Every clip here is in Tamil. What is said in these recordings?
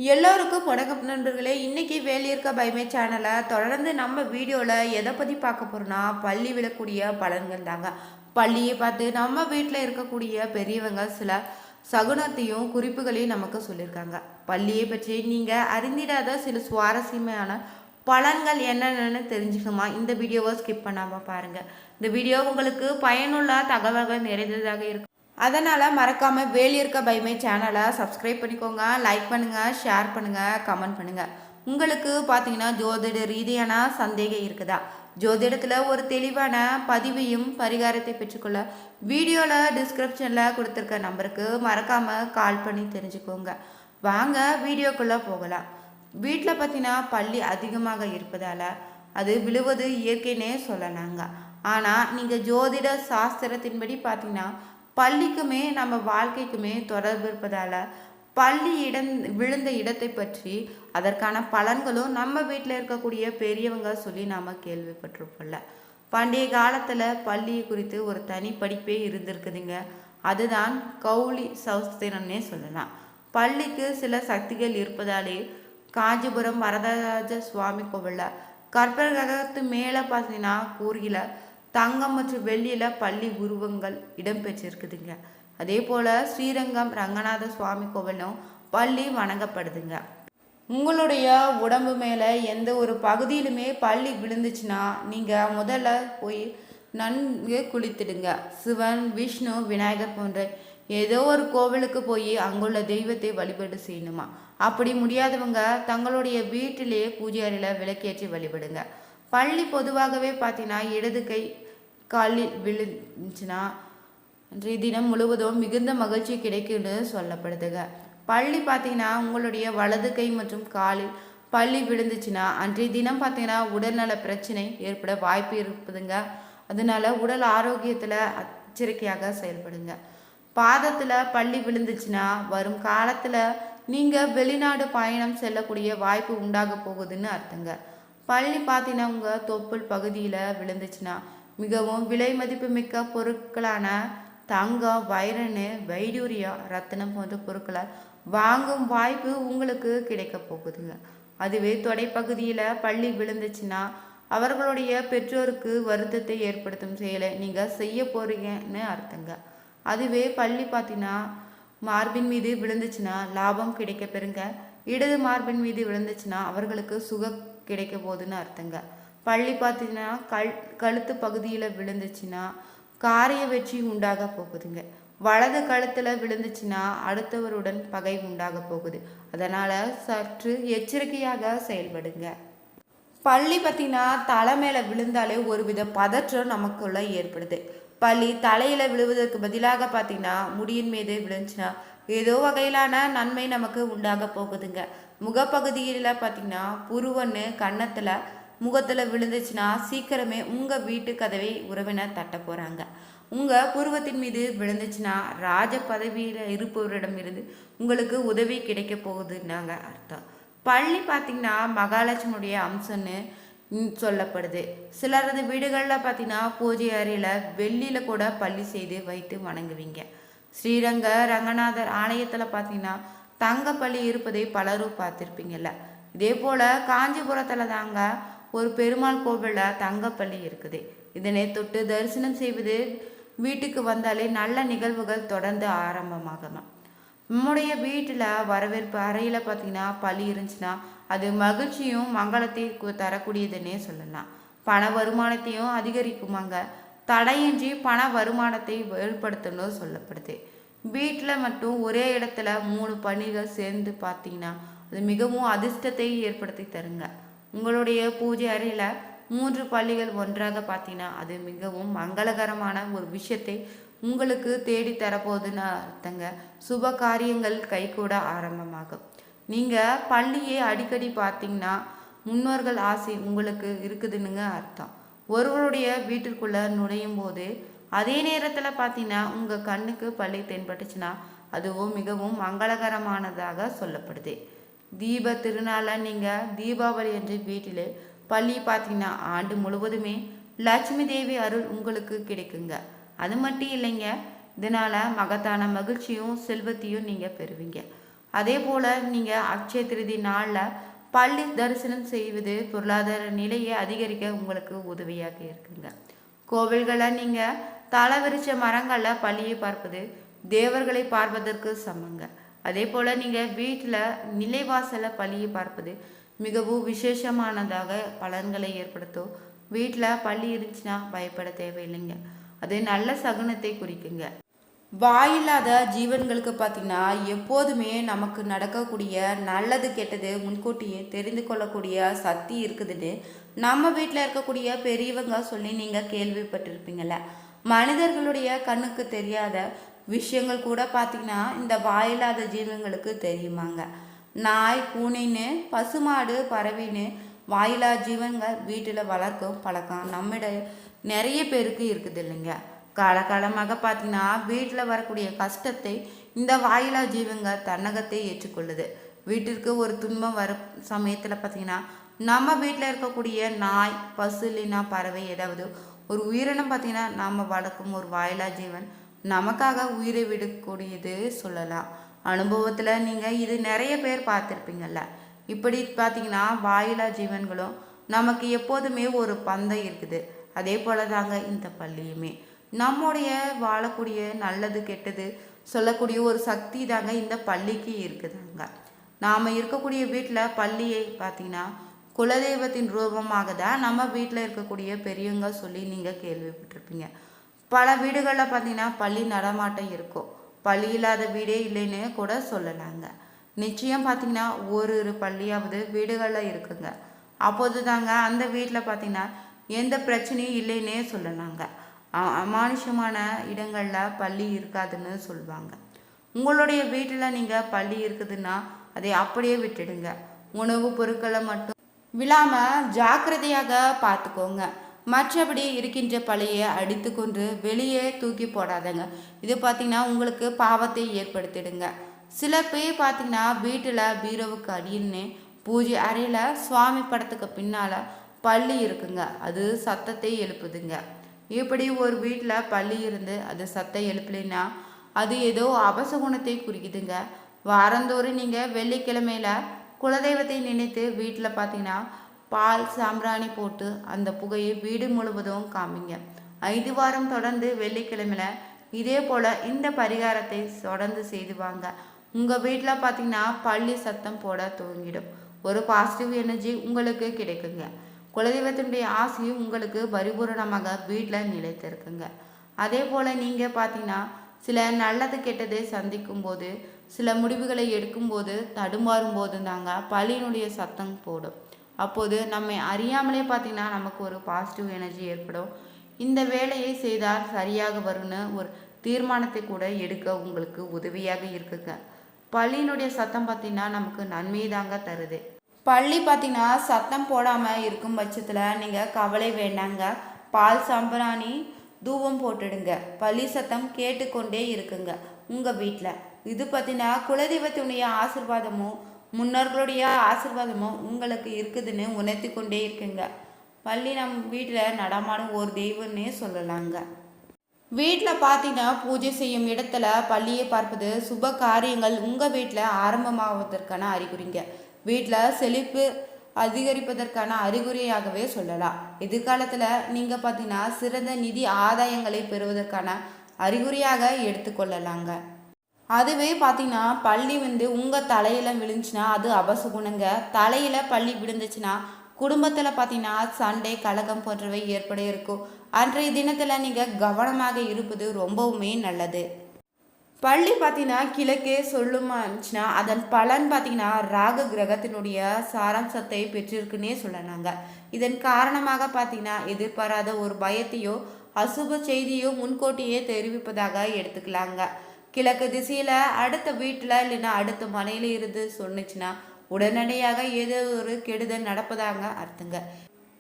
எல்லோருக்கும் வணக்கம் நண்பர்களே. இன்றைக்கி வேலியிருக்க பயமே சேனலை தொடர்ந்து நம்ம வீடியோவில் எதை பற்றி பார்க்க போகிறோன்னா, பள்ளி விழக்கூடிய பலன்கள் தாங்க. பள்ளியை பார்த்து நம்ம வீட்டில் இருக்கக்கூடிய பெரியவங்க சில சகுனத்தையும் குறிப்புகளையும் நமக்கு சொல்லியிருக்காங்க. பள்ளியை பற்றி நீங்கள் அறிந்திடாத சில சுவாரஸ்யமான பலன்கள் என்னென்னு தெரிஞ்சுக்கணுமா? இந்த வீடியோவை ஸ்கிப் பண்ணாமல் பாருங்கள். இந்த வீடியோ உங்களுக்கு பயனுள்ள தகவல்கள் நிறைந்ததாக இருக்கும். அதனால் மறக்காமல் வேலியிருக்க பயமே சேனலை சப்ஸ்கிரைப் பண்ணிக்கோங்க. லைக் பண்ணுங்கள், ஷேர் பண்ணுங்கள், கமெண்ட் பண்ணுங்கள். உங்களுக்கு பார்த்தீங்கன்னா ஜோதிட ரீதியான சந்தேகம் இருக்குதா? ஜோதிடத்தில் ஒரு தெளிவான பதிவையும் பரிகாரத்தை பெற்றுக்கொள்ள வீடியோவில் டிஸ்கிரிப்ஷனில் கொடுத்துருக்க நம்பருக்கு மறக்காமல் கால் பண்ணி தெரிஞ்சுக்கோங்க. வாங்க வீடியோக்குள்ளே போகலாம். வீட்டில் பார்த்தீங்கன்னா பள்ளி அதிகமாக இருப்பதால் அது விழுவது இயற்கைன்னே சொல்லலாங்க. ஆனால் நீங்கள் ஜோதிட சாஸ்திரத்தின்படி பார்த்தீங்கன்னா பள்ளிக்குமே நம்ம வாழ்க்கைக்குமே தொடர்பு இருப்பதால் பள்ளி விழுந்த இடத்தை பற்றி அதற்கான பலன்களும் நம்ம வீட்டில் இருக்கக்கூடிய பெரியவங்க சொல்லி நாம் கேள்விப்பட்டிருப்போம்ல. பண்டைய காலத்தில் பள்ளி குறித்து ஒரு தனி படிப்பே இருந்திருக்குதுங்க. அதுதான் கௌளி சௌஸ்திரன்னே சொல்லலாம். பள்ளிக்கு சில சக்திகள் இருப்பதாலே காஞ்சிபுரம் வரதராஜ சுவாமி கோவிலில் கற்பகிரகத்து மேலே பார்த்தீங்கன்னா கூறுகில தங்கம் மற்றும் வெள்ளியில் பள்ளி உருவங்கள் இடம்பெற்றிருக்குதுங்க. அதே போல் ஸ்ரீரங்கம் ரங்கநாத சுவாமி கோவிலும் பள்ளி வணங்கப்படுதுங்க. உங்களுடைய உடம்பு மேலே எந்த ஒரு பகுதியிலுமே பள்ளி விழுந்துச்சுன்னா நீங்கள் முதல்ல போய் நன்கு குளித்துடுங்க. சிவன், விஷ்ணு, விநாயகர் போன்ற ஏதோ ஒரு கோவிலுக்கு போய் அங்குள்ள தெய்வத்தை வழிபாடு செய்யணுமா. அப்படி முடியாதவங்க தங்களுடைய வீட்டிலேயே பூஜை அறையில் விளக்கேற்றி வழிபடுங்க. பள்ளி பொதுவாகவே பார்த்தீங்கன்னா இடது கை காலில் விழுந்துச்சுன்னா அன்றைய தினம் முழுவதும் மிகுந்த மகிழ்ச்சி கிடைக்குன்னு சொல்லப்படுதுங்க. பள்ளி பார்த்தீங்கன்னா உங்களுடைய வலது கை மற்றும் காலில் பள்ளி விழுந்துச்சுன்னா அன்றைய தினம் பார்த்தீங்கன்னா உடல்நல பிரச்சனை ஏற்பட வாய்ப்பு இருக்குதுங்க. அதனால உடல் ஆரோக்கியத்தில் எச்சரிக்கையாக செயல்படுங்க. பாதத்தில் பள்ளி விழுந்துச்சுன்னா வரும் காலத்தில் நீங்கள் வெளிநாடு பயணம் செல்லக்கூடிய வாய்ப்பு உண்டாக போகுதுன்னு அர்த்தங்க. பள்ளி பார்த்தீங்கன்னா உங்கள் தொப்புள் பகுதியில் விழுந்துச்சுன்னா மிகவும் விலை மதிப்பு மிக்க பொருட்களான தங்கம், வைரனு, வைடூரியா, ரத்தினம் போன்ற பொருட்களை வாங்கும் வாய்ப்பு உங்களுக்கு கிடைக்க போகுதுங்க. அதுவே தொடைப்பகுதியில் பள்ளி விழுந்துச்சுன்னா அவர்களுடைய பெற்றோருக்கு வருத்தத்தை ஏற்படுத்தும் செயலை நீங்கள் செய்ய போறீங்கன்னு அர்த்தங்க. அதுவே பள்ளி பார்த்தீங்கன்னா மார்பின் மீது விழுந்துச்சுன்னா லாபம் கிடைக்க பெறுங்க. இடது மார்பின் மீது விழுந்துச்சுன்னா அவர்களுக்கு சுக கிடைக்க போகுதுன்னு அர்த்தங்க. பள்ளி பார்த்தீங்கன்னா கழுத்து பகுதியில் விழுந்துச்சுன்னா காரிய வெற்றி உண்டாக போகுதுங்க. வலது கழுத்தில் விழுந்துச்சுன்னா அடுத்தவருடன் பகை உண்டாக போகுது. அதனால் சற்று எச்சரிக்கையாக செயல்படுங்க. பள்ளி பார்த்தீங்கன்னா தலை மேலே விழுந்தாலே ஒரு வித பதற்றம் நமக்குள்ள ஏற்படுது. பள்ளி தலையில் விழுவதற்கு பதிலாக பார்த்தீங்கன்னா முடியின் மீது விழுந்துச்சுன்னா ஏதோ வகையிலான நன்மை நமக்கு உண்டாக போகுதுங்க. முகப்பகுதியில் பார்த்தீங்கன்னா புருவன்னு கன்னத்தில் முகத்தில் விழுந்துச்சுன்னா சீக்கிரமே உங்கள் வீட்டு கதவை உறவினர் தட்ட போகிறாங்க. உங்கள் புருவத்தின் மீது விழுந்துச்சுன்னா ராஜ பதவியில் இருப்பவரிடம் இருந்து உங்களுக்கு உதவி கிடைக்க போகுதுன்னாங்க அர்த்தம். பள்ளி பார்த்திங்கன்னா மகாலட்சுமியுடைய அம்சம்னு சொல்லப்படுது. சிலரது வீடுகளில் பார்த்தீங்கன்னா பூஜை அறையில் வெள்ளியில் கூட பள்ளி செய்து வைத்து வணங்குவீங்க. ஸ்ரீரங்க ரங்கநாதர் ஆலயத்தில் பார்த்தீங்கன்னா தங்கப்பள்ளி இருப்பதை பலரும் பார்த்துருப்பீங்கல்ல. இதே போல் காஞ்சிபுரத்தில் தாங்க ஒரு பெருமாள் கோவிலில் தங்கப்பள்ளி இருக்குது. இதனை தொட்டு தரிசனம் செய்வது வீட்டுக்கு வந்தாலே நல்ல நிகழ்வுகள் தொடர்ந்து ஆரம்பமாகலாம். நம்முடைய வீட்டில் வரவேற்பு அறையில் பார்த்தீங்கன்னா பள்ளி இருந்துச்சுன்னா அது மகிழ்ச்சியும் மங்களத்தையும் தரக்கூடியதுன்னே சொல்லலாம். பண வருமானத்தையும் அதிகரிக்குமாங்க. தடையின்றி பண வருமானத்தை ஏற்படுத்தணும் சொல்லப்படுது. வீட்டில் மட்டும் ஒரே இடத்துல 3 பள்ளிகள் சேர்ந்து பார்த்தீங்கன்னா அது மிகவும் அதிர்ஷ்டத்தை ஏற்படுத்தி தருங்க. உங்களுடைய பூஜை அறையில் 3 பள்ளிகள் ஒன்றாக பார்த்தீங்கன்னா அது மிகவும் மங்களகரமான ஒரு விஷயத்தை உங்களுக்கு தேடி தரப்போகுதுன்னு அர்த்தங்க. சுப காரியங்கள் கைகூட ஆரம்பமாகும். நீங்கள் பள்ளியை அடிக்கடி பார்த்தீங்கன்னா முன்னோர்கள் ஆசை உங்களுக்கு இருக்குதுன்னுங்க அர்த்தம். ஒருவருடைய வீட்டிற்குள்ளே நுழையும் போது அதே நேரத்தில் பார்த்தீங்கன்னா உங்கள் கண்ணுக்கு பள்ளி தென்பட்டுச்சுன்னா அதுவும் மிகவும் மங்களகரமானதாக சொல்லப்படுது. தீப திருநாளை நீங்கள் தீபாவளி அன்று வீட்டில் பள்ளி பார்த்தீங்கன்னா ஆண்டு முழுவதுமே லட்சுமி தேவி அருள் உங்களுக்கு கிடைக்குங்க. அது மட்டும் இல்லைங்க, இதனால் மகத்தான மகிழ்ச்சியும் செல்வத்தையும் நீங்கள் பெறுவீங்க. அதே போல் நீங்கள் அக்ஷய திருதி நாளில் பள்ளி தரிசனம் செய்வது பொருளாதார நிலையை அதிகரிக்க உங்களுக்கு உதவியாக இருக்குங்க. கோவில்களை நீங்கள் தலை விரிச்ச மரங்களில் பள்ளியை பார்ப்பது தேவர்களை பார்ப்பதற்கு சமங்க. அதே போல் நீங்கள் வீட்டில் நிலைவாசலை பள்ளியை பார்ப்பது மிகவும் விசேஷமானதாக பலன்களை ஏற்படுத்தும். வீட்டில் பள்ளி இருந்துச்சுன்னா பயப்பட தேவையில்லைங்க. அது நல்ல சகுனத்தை குறிக்குங்க. வாயில்லாத ஜீவன்களுக்கு பார்த்திங்கன்னா எப்போதுமே நமக்கு நடக்கக்கூடிய நல்லது கெட்டது முன்கூட்டியே தெரிந்து கொள்ளக்கூடிய சக்தி இருக்குதுன்னு நம்ம வீட்டில் இருக்கக்கூடிய பெரியவங்க சொல்லி நீங்கள் கேள்விப்பட்டிருப்பீங்கள்ல. மனிதர்களுடைய கண்ணுக்கு தெரியாத விஷயங்கள் கூட பார்த்திங்கன்னா இந்த வாயில்லாத ஜீவன்களுக்கு தெரியுமாங்க. நாய், பூனைன்னு, பசுமாடு, பறவைன்னு வாயிலா ஜீவன்கள் வீட்டில் வளர்க்கும் பழக்கம் நம்மிட நிறைய பேருக்கு இருக்குது இல்லைங்க. காலகாலமாக பார்த்தீங்கன்னா வீட்டில் வரக்கூடிய கஷ்டத்தை இந்த வாயிலா ஜீவங்கள் தன்னகத்தை ஏற்றுக்கொள்ளுது. வீட்டிற்கு ஒரு துன்பம் வர சமயத்தில் பார்த்தீங்கன்னா நம்ம வீட்டில் இருக்கக்கூடிய நாய், பசு இல்லைன்னா பறவை ஏதாவது ஒரு உயிரினம் பார்த்தீங்கன்னா நாம் வளர்க்கும் ஒரு வாயிலா ஜீவன் நமக்காக உயிரை விடக்கூடியது சொல்லலாம். அனுபவத்தில் நீங்கள் இது நிறைய பேர் பார்த்துருப்பீங்கள்ல. இப்படி பார்த்தீங்கன்னா வாயிலா ஜீவன்களும் நமக்கு எப்போதுமே ஒரு பந்தம் இருக்குது. அதே போல தாங்க இந்த பள்ளியுமே நம்முடைய வாழக்கூடிய நல்லது கெட்டது சொல்லக்கூடிய ஒரு சக்தி தாங்க இந்த பள்ளிக்கு இருக்குதாங்க. நாம் இருக்கக்கூடிய வீட்டில் பள்ளியை பார்த்தீங்கன்னா குலதெய்வத்தின் ரூபமாக தான் நம்ம வீட்டில் இருக்கக்கூடிய பெரியவங்க சொல்லி நீங்கள் கேள்விப்பட்டிருப்பீங்க. பல வீடுகளில் பார்த்தீங்கன்னா பள்ளி நடமாட்டம் இருக்கும். பள்ளி இல்லாத வீடே இல்லைன்னு கூட சொல்லலாங்க. நிச்சயம் பார்த்தீங்கன்னா ஒரு பள்ளியாவது வீடுகளில் இருக்குங்க. அப்போது தாங்க அந்த வீட்டில் பார்த்தீங்கன்னா எந்த பிரச்சனையும் இல்லைன்னே சொல்லலாங்க. அமானுஷமான இடங்களில் பள்ளி இருக்காதுன்னு சொல்லுவாங்க. உங்களுடைய வீட்டில் நீங்கள் பள்ளி இருக்குதுன்னா அதை அப்படியே விட்டுடுங்க. உணவுப் பொருட்களை மட்டும் விழாமல் ஜாக்கிரதையாக பார்த்துக்கோங்க. மற்றபடி இருக்கின்ற பழியை அடித்து கொண்டு வெளியே தூக்கி போடாதங்க. இது பார்த்திங்கன்னா உங்களுக்கு பாவத்தை ஏற்படுத்திடுங்க. சில பேர் பார்த்திங்கன்னா வீட்டில் பீரோவுக்கு அடியின்னு பூஜை அறையில் சுவாமி படத்துக்கு பின்னால் பள்ளி இருக்குங்க. அது சத்தத்தை எழுப்புதுங்க. இப்படி ஒரு வீட்டில் பள்ளி இருந்து அது சத்தம் எழுப்பலைன்னா அது ஏதோ அபசகுணத்தை குறிக்குதுங்க. வாரந்தோறும் நீங்கள் வெள்ளிக்கிழமையில் குலதெய்வத்தை நினைத்து வீட்டில் பார்த்தீங்கன்னா பால் சாம்பிராணி போட்டு அந்த புகையை வீடு முழுவதும் காமிங்க. 5 வாரம் தொடர்ந்து வெள்ளிக்கிழமையில் இதே போல் இந்த பரிகாரத்தை தொடர்ந்து செய்து வாங்க. உங்கள் வீட்டில் பார்த்தீங்கன்னா பள்ளி சத்தம் போட துவங்கிடும். ஒரு பாசிட்டிவ் எனர்ஜி உங்களுக்கு கிடைக்குங்க. குலதெய்வத்தினுடைய ஆசையும் உங்களுக்கு பரிபூரணமாக வீட்டில் நிலைத்திருக்குங்க. அதே போல் நீங்கள் பார்த்தீங்கன்னா சில நல்லது கெட்டதை சந்திக்கும் போது சில முடிவுகளை எடுக்கும்போது தடுமாறும் போது தாங்க பள்ளியினுடைய சத்தம் போடும். அப்போது நம்மை அறியாமலே பார்த்திங்கன்னா நமக்கு ஒரு பாசிட்டிவ் எனர்ஜி ஏற்படும். இந்த வேலையை செய்தால் சரியாக வரும்னு ஒரு தீர்மானத்தை கூட எடுக்க உங்களுக்கு உதவியாக இருக்குங்க. பள்ளியினுடைய சத்தம் பார்த்திங்கன்னா நமக்கு நன்மை தாங்க தருது. பள்ளி பார்த்திங்கன்னா சத்தம் போடாமல் இருக்கும் பட்சத்தில் நீங்கள் கவலை வேண்டாங்க. பால் சாம்பிராணி தூபம் போட்டுடுங்க. பள்ளி சத்தம் கேட்டுக்கொண்டே இருக்குங்க உங்கள் வீட்டில். இது பார்த்திங்கன்னா குலதெய்வத்தினுடைய ஆசீர்வாதமும் முன்னோர்களுடைய ஆசீர்வாதமும் உங்களுக்கு இருக்குதுன்னு உணர்த்தி கொண்டே இருக்குங்க. பள்ளி நம் வீட்டில் நடமாடும் ஒரு தெய்வம்னே சொல்லலாங்க. வீட்டில் பார்த்தீங்கன்னா பூஜை செய்யும் இடத்துல பள்ளியை பார்ப்பது சுப காரியங்கள் உங்கள் வீட்டில் ஆரம்பமாவதற்கான அறிகுறிங்க. வீட்டில் செழிப்பு அதிகரிப்பதற்கான அறிகுறியாகவே சொல்லலாம். எதிர்காலத்தில் நீங்கள் பார்த்தீங்கன்னா சிறந்த நிதி ஆதாயங்களை பெறுவதற்கான அறிகுறியாக எடுத்துக்கொள்ளலாங்க. அதுவே பார்த்தீங்கன்னா பள்ளி உங்கள் தலையில் விழுந்துச்சுன்னா அது அபசகுணங்க. தலையில் பள்ளி விழுந்துச்சுன்னா குடும்பத்தில் பார்த்தீங்கன்னா சண்டை, கலகம் போன்றவை ஏற்பட இருக்கும். அன்றைய தினத்தில் நீங்கள் கவனமாக இருப்பது ரொம்பவுமே நல்லது. பள்ளி பார்த்தீங்கன்னா கிழக்கே சொல்லுமா இருந்துச்சுன்னா அதன் பலன் பார்த்தீங்கன்னா ராகு கிரகத்தினுடைய சாராம்சத்தை பெற்றிருக்குன்னே சொல்லலாங்க. இதன் காரணமாக பார்த்தீங்கன்னா எதிர்பாராத ஒரு பயத்தையோ அசுப செய்தியோ முன்கூட்டியே தெரிவிப்பதாக எடுத்துக்கலாங்க. கிழக்கு திசையில் அடுத்த வீட்டில் இல்லைன்னா அடுத்த மனையில் இருந்து சொன்னிச்சுன்னா உடனடியாக ஏதோ ஒரு கெடுதல் நடப்பதாங்க அர்த்தங்க.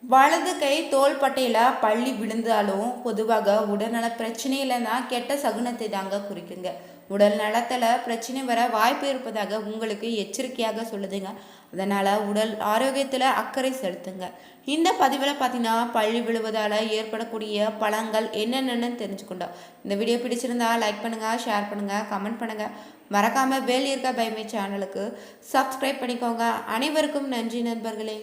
வலது கை தோள்பட்டையில் பள்ளி விழுந்தாலும் பொதுவாக உடல்நல பிரச்சனையில் தான் கெட்ட சகுனத்தை தாங்க குறிக்குங்க. உடல் நலத்தில் பிரச்சனை வர வாய்ப்பு இருப்பதாக உங்களுக்கு எச்சரிக்கையாக சொல்லுதுங்க. அதனால் உடல் ஆரோக்கியத்தில் அக்கறை செலுத்துங்க. இந்த பதிவில் பார்த்தீங்கன்னா பள்ளி விழுவதால் ஏற்படக்கூடிய பலன்கள் என்னென்னு தெரிஞ்சுக்கொண்டோம். இந்த வீடியோ பிடிச்சிருந்தா லைக் பண்ணுங்கள், ஷேர் பண்ணுங்கள், கமெண்ட் பண்ணுங்கள். மறக்காமல் வேலியிருக்க பைமை சேனலுக்கு சப்ஸ்கிரைப் பண்ணிக்கோங்க. அனைவருக்கும் நன்றி நண்பர்களே.